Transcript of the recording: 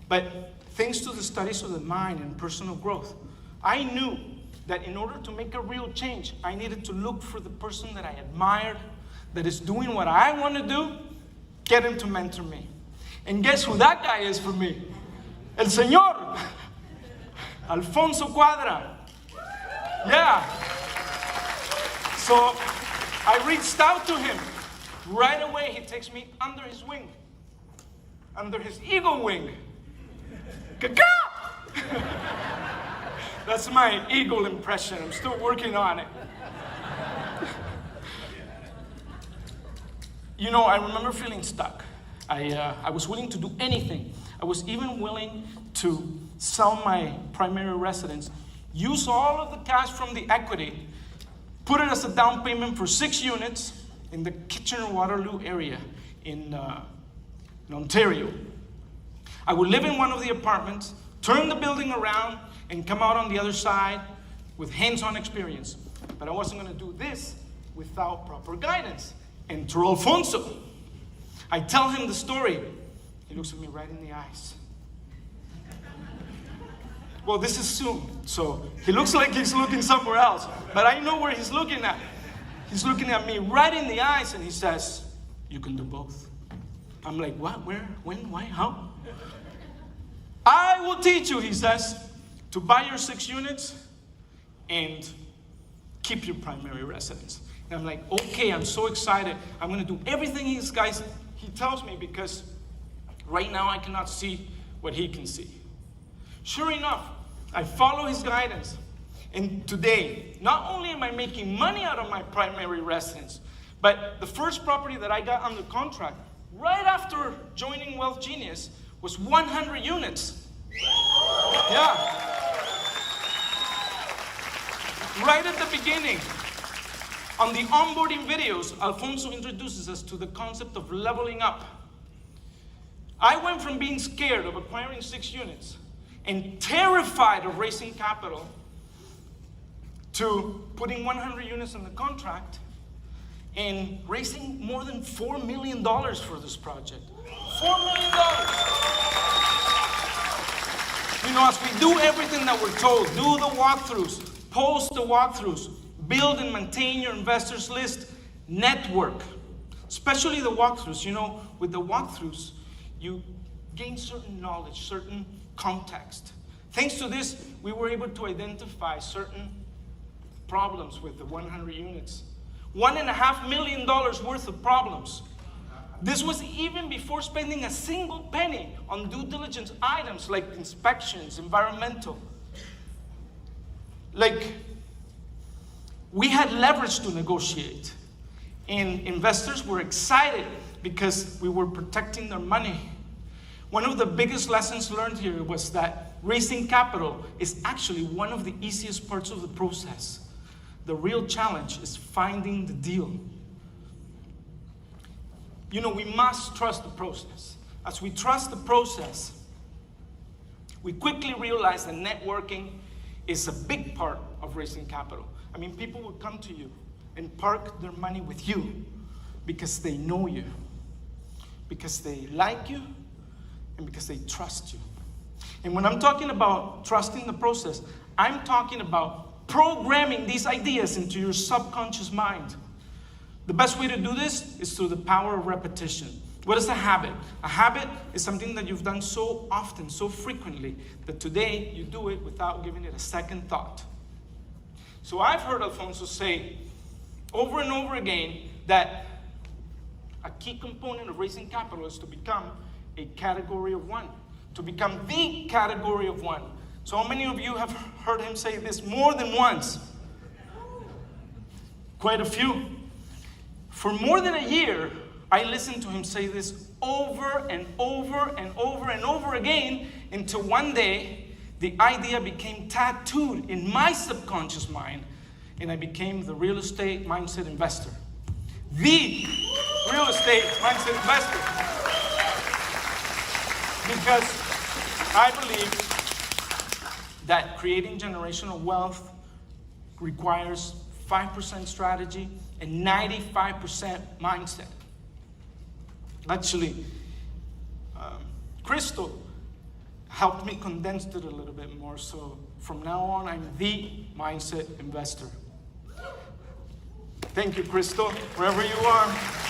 But thanks to the studies of the mind and personal growth, I knew that in order to make a real change, I needed to look for the person that I admired, that is doing what I want to do, get him to mentor me. And guess who that guy is for me? El Señor, Alfonso Cuadra. Yeah. So I reached out to him. Right away, he takes me under his wing, under his eagle wing. Caca! That's my eagle impression. I'm still working on it. You know, I remember feeling stuck. I was willing to do anything. I was even willing to sell my primary residence, use all of the cash from the equity, put it as a down payment for 6 units in the Kitchener-Waterloo area in Ontario. I would live in one of the apartments, turn the building around, and come out on the other side with hands-on experience. But I wasn't going to do this without proper guidance. Enter Alfonso. I tell him the story. He looks at me right in the eyes. Well, this is Zoom, so he looks like he's looking somewhere else, but I know where he's looking at. He's looking at me right in the eyes, and he says, "You can do both." I'm like, what, where, when, why, how? "I will teach you," he says, "to buy your 6 units and keep your primary residence." And I'm like, okay, I'm so excited. I'm going to do everything he tells me, because right now I cannot see what he can see. Sure enough, I follow his guidance. And today, not only am I making money out of my primary residence, but the first property that I got under contract right after joining Wealth Genius was 100 units. Yeah. Right at the beginning, on the onboarding videos, Alfonso introduces us to the concept of leveling up. I went from being scared of acquiring 6 units and terrified of raising capital to putting 100 units in the contract and raising more than $4 million for this project. $4 million. You know, as we do everything that we're told, do the walkthroughs, post the walkthroughs, build and maintain your investors list, network, especially the walkthroughs. You know, with the walkthroughs, you gain certain knowledge, certain context. Thanks to this, we were able to identify certain problems with the 100 units. $1.5 million worth of problems. This was even before spending a single penny on due diligence items like inspections, environmental. Like, we had leverage to negotiate. And investors were excited because we were protecting their money. One of the biggest lessons learned here was that raising capital is actually one of the easiest parts of the process. The real challenge is finding the deal. You know, we must trust the process. As we trust the process, we quickly realize that networking is a big part of raising capital. I mean, people will come to you and park their money with you because they know you, because they like you, and because they trust you. And when I'm talking about trusting the process, I'm talking about programming these ideas into your subconscious mind. The best way to do this is through the power of repetition. What is a habit? A habit is something that you've done so often, so frequently, that today you do it without giving it a second thought. So I've heard Alfonso say over and over again that a key component of raising capital is to become a category of one, to become the category of one. So how many of you have heard him say this more than once? Quite a few. For more than a year, I listened to him say this over and over and over and over again until one day the idea became tattooed in my subconscious mind and I became the real estate mindset investor. The real estate mindset investor. Because I believe that creating generational wealth requires 5% strategy and 95% mindset. Actually, Crystal helped me condense it a little bit more. So from now on, I'm the mindset investor. Thank you, Crystal, wherever you are.